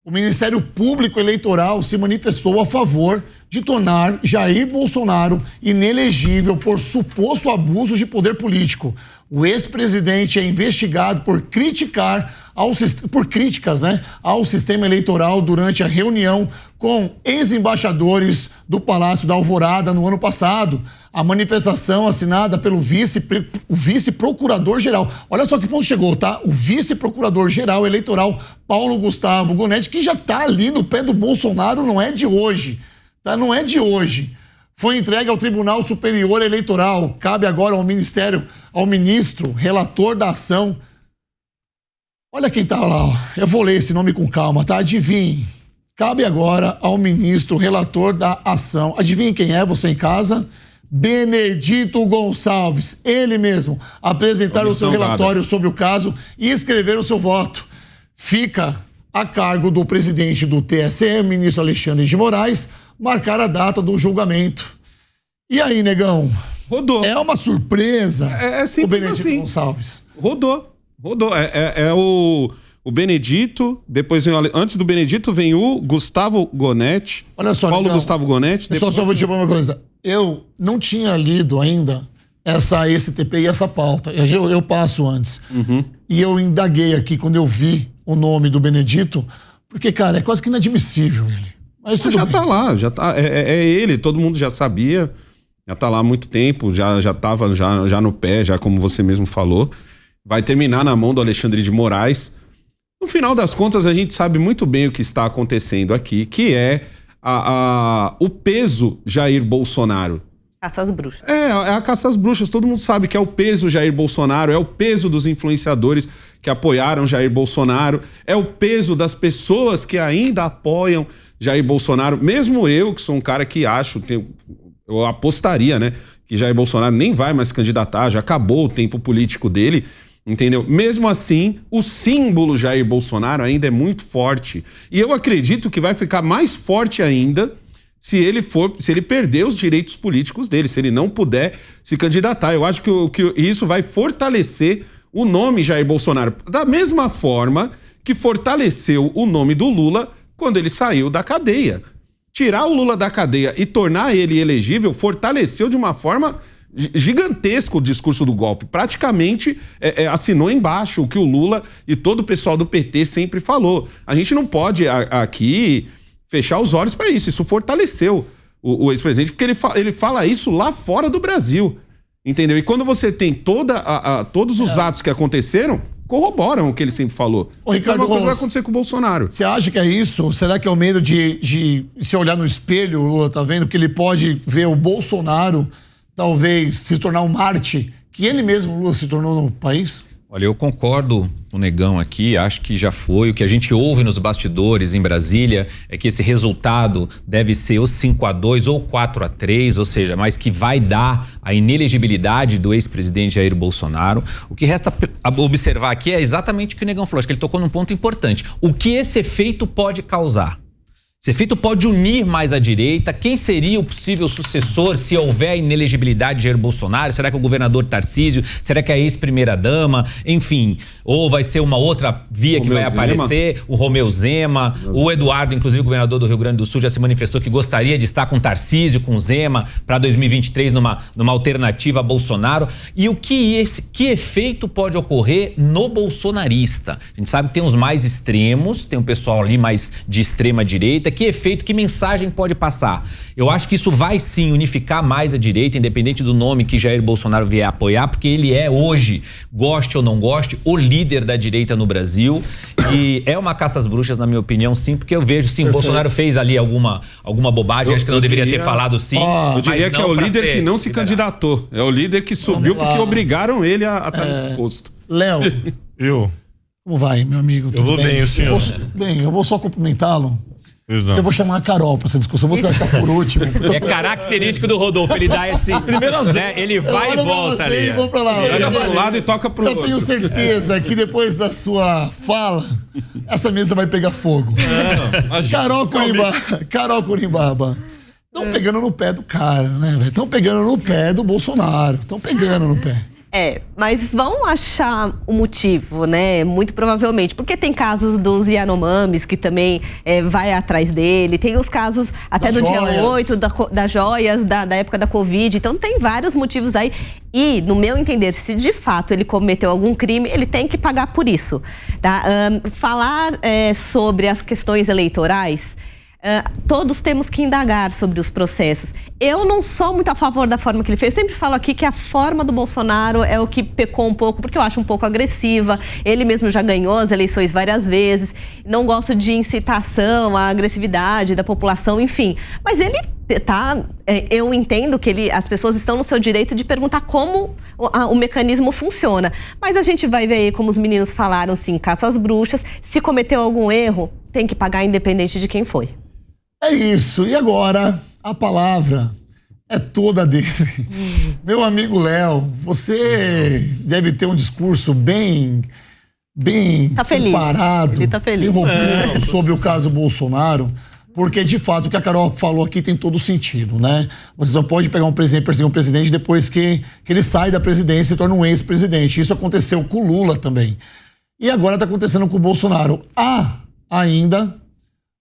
O Ministério Público Eleitoral se manifestou a favor de tornar Jair Bolsonaro inelegível por suposto abuso de poder político. O ex-presidente é investigado por críticas, ao sistema eleitoral durante a reunião com ex-embaixadores do Palácio da Alvorada no ano passado. A manifestação assinada pelo vice-procurador-geral. Olha só que ponto chegou, tá? O vice-procurador-geral eleitoral, Paulo Gustavo Gonetti, que já tá ali no pé do Bolsonaro, não é de hoje, tá? Não é de hoje. Foi entregue ao Tribunal Superior Eleitoral. Cabe agora ao ministro, relator da ação. Olha quem tá lá, ó. Eu vou ler esse nome com calma, tá? Adivinhe. Cabe agora ao ministro, relator da ação. Adivinhe quem é, você em casa? Benedito Gonçalves, ele mesmo, apresentar o seu relatório sobre o caso e escrever o seu voto. Fica a cargo do presidente do TSE, ministro Alexandre de Moraes, marcar a data do julgamento. E aí, negão? Rodou. É uma surpresa simples o Benedito assim. Gonçalves. Rodou. O Benedito, depois antes do Benedito vem o Gustavo Gonetti. Olha só, Paulo negão, Gustavo Gonetti. Depois... Só vou te falar uma coisa. Eu não tinha lido ainda esse TP e essa pauta. Eu passo antes. Uhum. E eu indaguei aqui quando eu vi o nome do Benedito, porque, cara, é quase que inadmissível ele. Mas tudo já bem. Tá lá, já tá. É ele, todo mundo já sabia. Já tá lá há muito tempo, já tava já no pé, já como você mesmo falou. Vai terminar na mão do Alexandre de Moraes. No final das contas, a gente sabe muito bem o que está acontecendo aqui, que é o peso Jair Bolsonaro. Caça às bruxas. É a caça às bruxas. Todo mundo sabe que é o peso Jair Bolsonaro, é o peso dos influenciadores que apoiaram Jair Bolsonaro, é o peso das pessoas que ainda apoiam Jair Bolsonaro. Mesmo eu, que sou um cara que eu apostaria, né, que Jair Bolsonaro nem vai mais se candidatar, já acabou o tempo político dele, entendeu? Mesmo assim, o símbolo Jair Bolsonaro ainda é muito forte. E eu acredito que vai ficar mais forte ainda se ele perder os direitos políticos dele, se ele não puder se candidatar. Eu acho que isso vai fortalecer o nome Jair Bolsonaro, da mesma forma que fortaleceu o nome do Lula quando ele saiu da cadeia. Tirar o Lula da cadeia e tornar ele elegível fortaleceu de uma forma gigantesca o discurso do golpe. Praticamente assinou embaixo o que o Lula e todo o pessoal do PT sempre falou. A gente não pode aqui fechar os olhos para isso. Isso fortaleceu o ex-presidente, porque ele fala isso lá fora do Brasil. Entendeu? E quando você tem todos os atos que aconteceram, corroboram o que ele sempre falou. Ô, Ricardo, uma coisa vai acontecer com o Bolsonaro. Você acha que é isso? Será que é o medo de se olhar no espelho, o Lula tá vendo que ele pode ver o Bolsonaro talvez se tornar um Marte, que ele mesmo, Lula, se tornou no país? Olha, eu concordo com o Negão aqui, acho que já foi. O que a gente ouve nos bastidores em Brasília é que esse resultado deve ser ou 5-2 ou 4-3, ou seja, mas que vai dar a inelegibilidade do ex-presidente Jair Bolsonaro. O que resta observar aqui é exatamente o que o Negão falou, acho que ele tocou num ponto importante. O que esse efeito pode causar? Esse efeito pode unir mais a direita. Quem seria o possível sucessor se houver inelegibilidade de Jair Bolsonaro? Será que é o governador Tarcísio? Será que é a ex-primeira-dama? Enfim, ou vai ser uma outra via que vai aparecer? O Romeu Zema. O Eduardo, inclusive, governador do Rio Grande do Sul, já se manifestou que gostaria de estar com Tarcísio, com Zema, para 2023, numa alternativa a Bolsonaro. E que efeito pode ocorrer no bolsonarista? A gente sabe que tem os mais extremos, tem um pessoal ali mais de extrema direita. Que efeito, que mensagem pode passar? Eu acho que isso vai sim unificar mais a direita, independente do nome que Jair Bolsonaro vier a apoiar, porque ele é hoje, goste ou não goste, o líder da direita no Brasil. E é uma caça às bruxas, na minha opinião, sim, porque eu vejo, sim, o Bolsonaro fez ali alguma bobagem, acho que não deveria ter falado, sim. Eu diria que é o líder que não se candidatou. É o líder que subiu porque obrigaram ele a estar nesse posto. Léo. Como vai, meu amigo? Eu vou bem, o senhor? Eu vou só cumprimentá-lo. Exato. Eu vou chamar a Carol pra essa discussão. Você vai ficar por último. É característico do Rodolfo, ele dá esse... né? Ele vai e volta ali. Vamos pra lá. Olha pro lado e toca pro outro. Eu tenho certeza que depois da sua fala, essa mesa vai pegar fogo. Carol Curimbaba. Estão pegando no pé do cara, né, velho? Estão pegando no pé do Bolsonaro. Estão pegando no pé. Mas vão achar o motivo, né? Muito provavelmente. Porque tem casos dos Yanomamis, que também vai atrás dele. Tem os casos até do dia 8, das joias, da época da Covid. Então tem vários motivos aí. E, no meu entender, se de fato ele cometeu algum crime, ele tem que pagar por isso. Tá? Falar sobre as questões eleitorais... todos temos que indagar sobre os processos. Eu não sou muito a favor da forma que ele fez. Eu sempre falo aqui que a forma do Bolsonaro é o que pecou um pouco, porque eu acho um pouco agressiva. Ele mesmo já ganhou as eleições várias vezes. Não gosto de incitação à agressividade da população, enfim. Mas ele eu entendo que as pessoas estão no seu direito de perguntar como o mecanismo funciona. Mas a gente vai ver aí, como os meninos falaram, sim, caça às bruxas. Se cometeu algum erro, tem que pagar independente de quem foi. É isso. E agora, a palavra é toda dele. Meu amigo Léo, você deve ter um discurso bem tá feliz. Preparado, ele tá feliz. bem robusto sobre o caso Bolsonaro, porque, de fato, o que a Carol falou aqui tem todo sentido, né? Você só pode pegar um presidente, perseguir um presidente depois que ele sai da presidência e torna um ex-presidente. Isso aconteceu com o Lula também. E agora está acontecendo com o Bolsonaro. Há ainda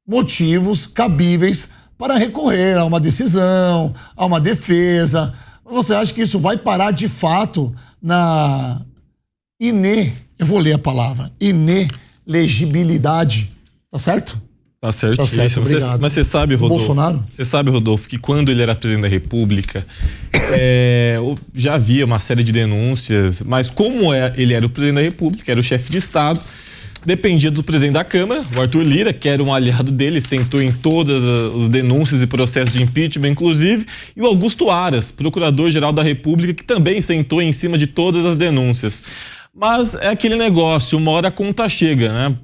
motivos cabíveis para recorrer a uma decisão, a uma defesa. Você acha que isso vai parar de fato na eu vou ler a palavra, inelegibilidade, tá certo? Tá certíssimo. Tá certo, obrigado. Mas você sabe, Rodolfo, Bolsonaro? Você sabe, Rodolfo, que quando ele era presidente da República, já havia uma série de denúncias, mas como ele era o presidente da República, era o chefe de Estado, dependia do presidente da Câmara, o Arthur Lira, que era um aliado dele, sentou em todas as denúncias e processos de impeachment, inclusive, e o Augusto Aras, procurador-geral da República, que também sentou em cima de todas as denúncias. Mas é aquele negócio, uma hora a conta chega, né?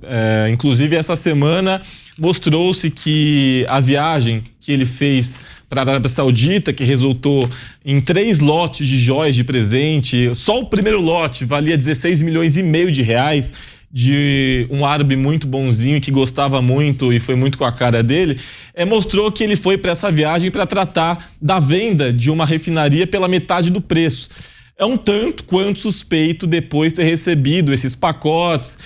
Inclusive, essa semana mostrou-se que a viagem que ele fez para a Arábia Saudita, que resultou em 3 lotes de joias de presente, só o primeiro lote valia 16 milhões e meio de reais, de um árabe muito bonzinho que gostava muito e foi muito com a cara dele, mostrou que ele foi para essa viagem para tratar da venda de uma refinaria pela metade do preço. É um tanto quanto suspeito depois de ter recebido esses pacotes.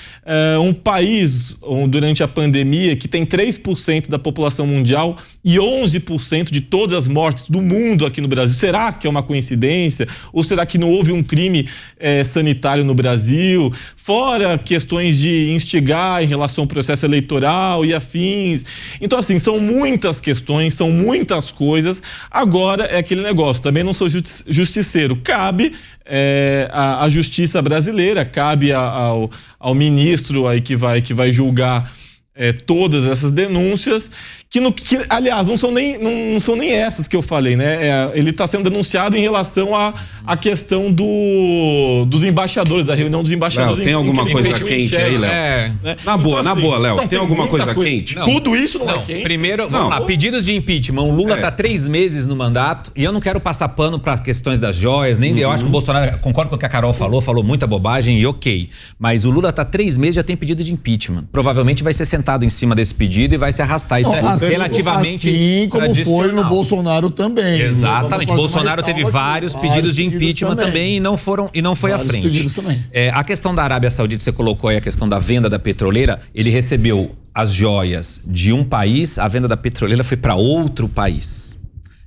Um país, durante a pandemia, que tem 3% da população mundial e 11% de todas as mortes do mundo aqui no Brasil. Será que é uma coincidência? Ou será que não houve um crime sanitário no Brasil? Fora questões de instigar em relação ao processo eleitoral e afins. Então, assim, são muitas questões, são muitas coisas. Agora é aquele negócio, também não sou justiceiro. Cabe a justiça brasileira, cabe ao ministro aí que vai julgar todas essas denúncias, que aliás, não são nem essas que eu falei, né? Ele está sendo denunciado em relação à questão dos embaixadores, da reunião dos embaixadores. Léo, tem alguma coisa quente aí, Léo? Na boa, Léo, tem alguma coisa quente? Não, tudo isso não é quente? Primeiro, vamos lá, pedidos de impeachment. O Lula está 3 meses no mandato e eu não quero passar pano para questões das joias, nem eu acho que o Bolsonaro, concordo com o que a Carol falou muita bobagem e ok. Mas o Lula está 3 meses e já tem pedido de impeachment. Provavelmente vai ser sentado em cima desse pedido e vai se arrastar. Isso relativamente assim como foi no Bolsonaro também. Exatamente. Bolsonaro teve vários pedidos de impeachment também e não foi à frente. Pedidos também. A questão da Arábia Saudita, você colocou aí a questão da venda da petroleira, ele recebeu as joias de um país, a venda da petroleira foi para outro país.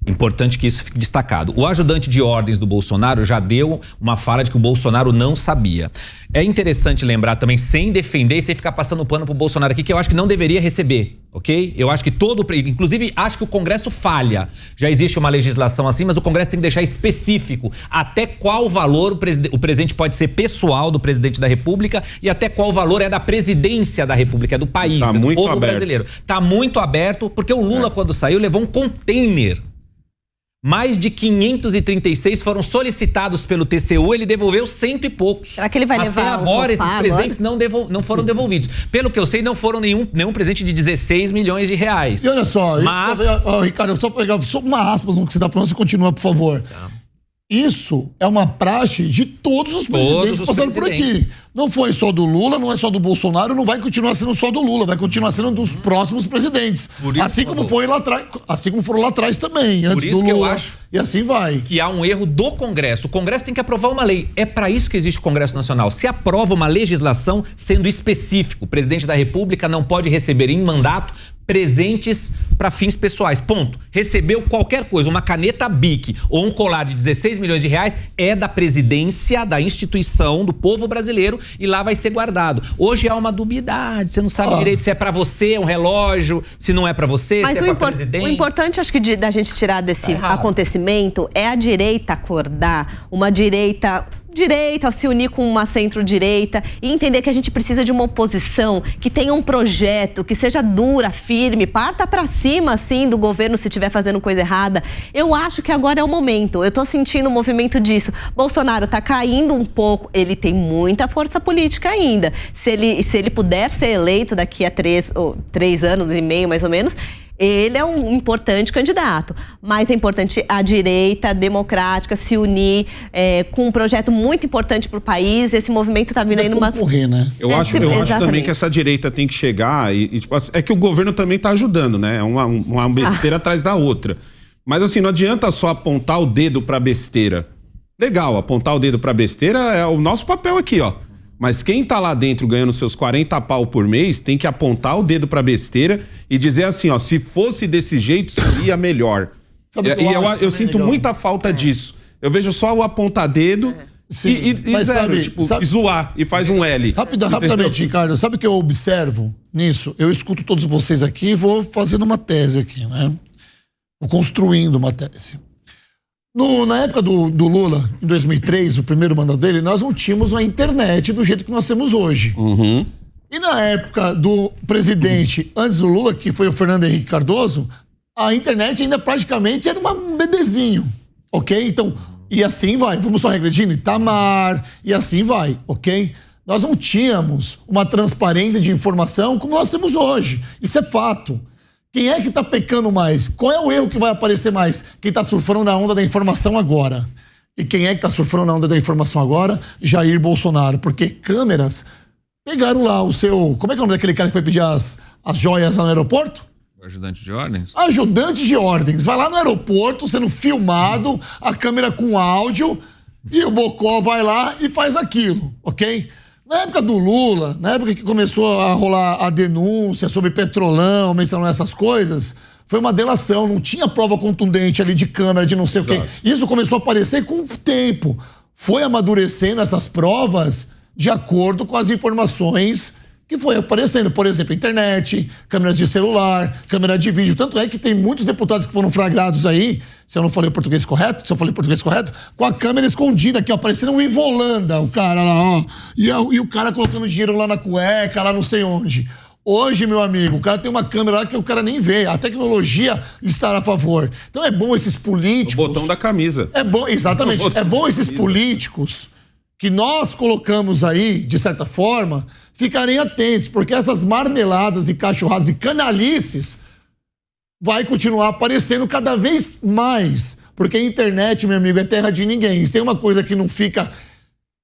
Importante que isso fique destacado. O ajudante de ordens do Bolsonaro já deu uma fala de que o Bolsonaro não sabia. É interessante lembrar também, sem defender e sem ficar passando pano pro Bolsonaro aqui, que eu acho que não deveria receber, ok? Eu acho que inclusive acho que o Congresso falha. Já existe uma legislação assim, mas o Congresso tem que deixar específico até qual valor o presidente pode ser pessoal do presidente da República e até qual valor é da presidência da República, é do país, tá do muito povo aberto. Brasileiro. Tá muito aberto, porque o Lula, quando saiu, levou um container. Mais de 536 foram solicitados pelo TCU, ele devolveu 100 e poucos. Será que ele vai levar até agora esses presentes não foram devolvidos. Pelo que eu sei, não foram nenhum presente de 16 milhões de reais. E olha só, mas... Ricardo, só pegar só uma aspas no que você está falando, você continua, por favor. Tá. Isso é uma praxe de todos os presidentes que passaram por aqui. Não foi só do Lula, não é só do Bolsonaro, não vai continuar sendo só do Lula, vai continuar sendo dos próximos presidentes. Assim como foi lá atrás, assim como foram lá atrás também, antes do Lula. Eu acho e assim vai. Que há um erro do Congresso. O Congresso tem que aprovar uma lei. É para isso que existe o Congresso Nacional. Se aprova uma legislação sendo específico, o presidente da República não pode receber em mandato presentes para fins pessoais, ponto. Recebeu qualquer coisa, uma caneta Bic ou um colar de 16 milhões de reais, é da presidência, da instituição, do povo brasileiro, e lá vai ser guardado. Hoje há uma dubiedade, você não sabe direito se é para você, é um relógio, se não é para você, mas se é para presidente. O importante, acho que da gente tirar desse acontecimento é a direita acordar, uma direita se unir com uma centro-direita e entender que a gente precisa de uma oposição que tenha um projeto, que seja dura, firme, parta pra cima, assim, do governo se estiver fazendo coisa errada. Eu acho que agora é o momento. Eu tô sentindo um movimento disso. Bolsonaro tá caindo um pouco. Ele tem muita força política ainda. Se ele puder ser eleito daqui a 3 anos e meio, mais ou menos, ele é um importante candidato, mas é importante a direita democrática se unir com um projeto muito importante para o país. Esse movimento está vindo aí numa... concorrer, né? Eu acho também que essa direita tem que chegar e tipo, é que o governo também está ajudando, né? É uma besteira atrás da outra. Mas assim, não adianta só apontar o dedo para besteira. Legal, apontar o dedo para besteira é o nosso papel aqui, ó. Mas quem tá lá dentro ganhando seus 40 pau por mês tem que apontar o dedo pra besteira e dizer assim, ó, se fosse desse jeito seria melhor. Eu sinto muita falta disso. Eu vejo só o apontar dedo e zero, zoar e faz um L. Rapidamente, Ricardo, sabe o que eu observo nisso? Eu escuto todos vocês aqui e vou fazendo uma tese aqui, né? Vou construindo uma tese. Na época do Lula, em 2003, o primeiro mandato dele, nós não tínhamos a internet do jeito que nós temos hoje. Uhum. E na época do presidente, antes do Lula, que foi o Fernando Henrique Cardoso, a internet ainda praticamente era um bebezinho, ok? Então, e assim vai. Vamos só regredindo, Itamar, e assim vai, ok? Nós não tínhamos uma transparência de informação como nós temos hoje. Isso é fato. Quem é que tá pecando mais? Qual é o erro que vai aparecer mais? Quem tá surfando na onda da informação agora. E quem é que tá surfando na onda da informação agora? Jair Bolsonaro. Porque câmeras pegaram lá o seu... Como é que é o nome daquele cara que foi pedir as joias lá no aeroporto? Ajudante de ordens? Ajudante de ordens. Vai lá no aeroporto, sendo filmado, a câmera com áudio, e o Bocó vai lá e faz aquilo, ok? Na época do Lula, na época que começou a rolar a denúncia sobre Petrolão, mencionando essas coisas, foi uma delação, não tinha prova contundente ali de câmera, de não sei o quê. Isso começou a aparecer com o tempo. Foi amadurecendo essas provas de acordo com as informações que foi aparecendo. Por exemplo, internet, câmeras de celular, câmera de vídeo. Tanto é que tem muitos deputados que foram flagrados aí, se eu não falei português correto, com a câmera escondida aqui, ó, parecendo um Ivolanda, o cara lá, ó. E o cara colocando dinheiro lá na cueca, lá não sei onde. Hoje, meu amigo, o cara tem uma câmera lá que o cara nem vê. A tecnologia está a favor. Então é bom esses políticos... O botão da camisa. É bom, exatamente. É bom esses políticos que nós colocamos aí, de certa forma, ficarem atentos, porque essas marmeladas e cachorradas e canalices vai continuar aparecendo cada vez mais. Porque a internet, meu amigo, é terra de ninguém. Se tem uma coisa que não fica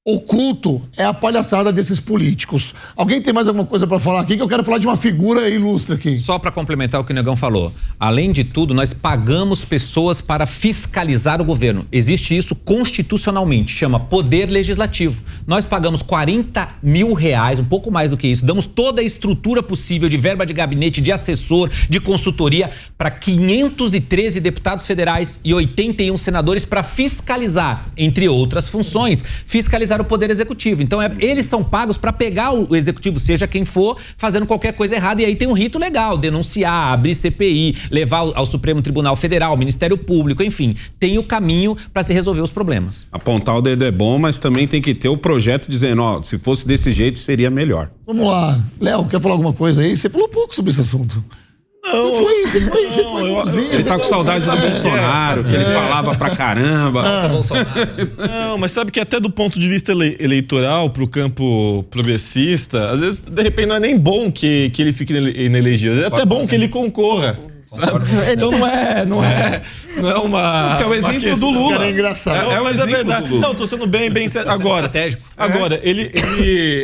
oculto, é a palhaçada desses políticos. Alguém tem mais alguma coisa para falar aqui? Que eu quero falar de uma figura ilustre aqui. Só para complementar o que o Negão falou. Além de tudo, nós pagamos pessoas para fiscalizar o governo. Existe isso constitucionalmente, chama Poder Legislativo. Nós pagamos R$40 mil, um pouco mais do que isso. Damos toda a estrutura possível de verba de gabinete, de assessor, de consultoria para 513 deputados federais e 81 senadores para fiscalizar, entre outras funções, fiscalizar o Poder Executivo. Então, eles são pagos para pegar o Executivo, seja quem for, fazendo qualquer coisa errada. E aí tem um rito legal, denunciar, abrir CPI, levar ao Supremo Tribunal Federal, ao Ministério Público, enfim. Tem o caminho para se resolver os problemas. Apontar o dedo é bom, mas também tem que ter o projeto dizendo, ó, se fosse desse jeito, seria melhor. Vamos lá. Léo, quer falar alguma coisa aí? Você falou pouco sobre esse assunto. Não, você foi bonzinho. Ele tá com saudade do Bolsonaro, que ele falava pra caramba. Não, mas sabe que até do ponto de vista eleitoral, pro campo progressista, às vezes, de repente, não é nem bom que ele fique inelegido. Às vezes é até bom que ele concorra. sabe? Então não é uma... Que é o exemplo do Lula. Cara, é engraçado. É o Mas exemplo verdade. do Lula. Não, tô sendo bem sério. Agora, ele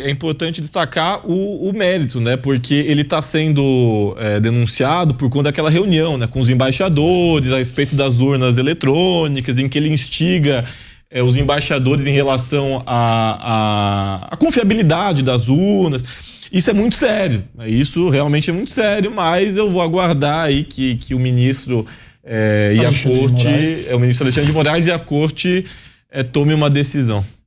é importante destacar o mérito, né? Porque ele está sendo denunciado por conta daquela reunião, né? Com os embaixadores a respeito das urnas eletrônicas, em que ele instiga os embaixadores em relação à confiabilidade das urnas. Isso é muito sério, né? Isso realmente é muito sério, mas eu vou aguardar aí que o ministro e a corte, o ministro Alexandre de Moraes e a corte tome uma decisão.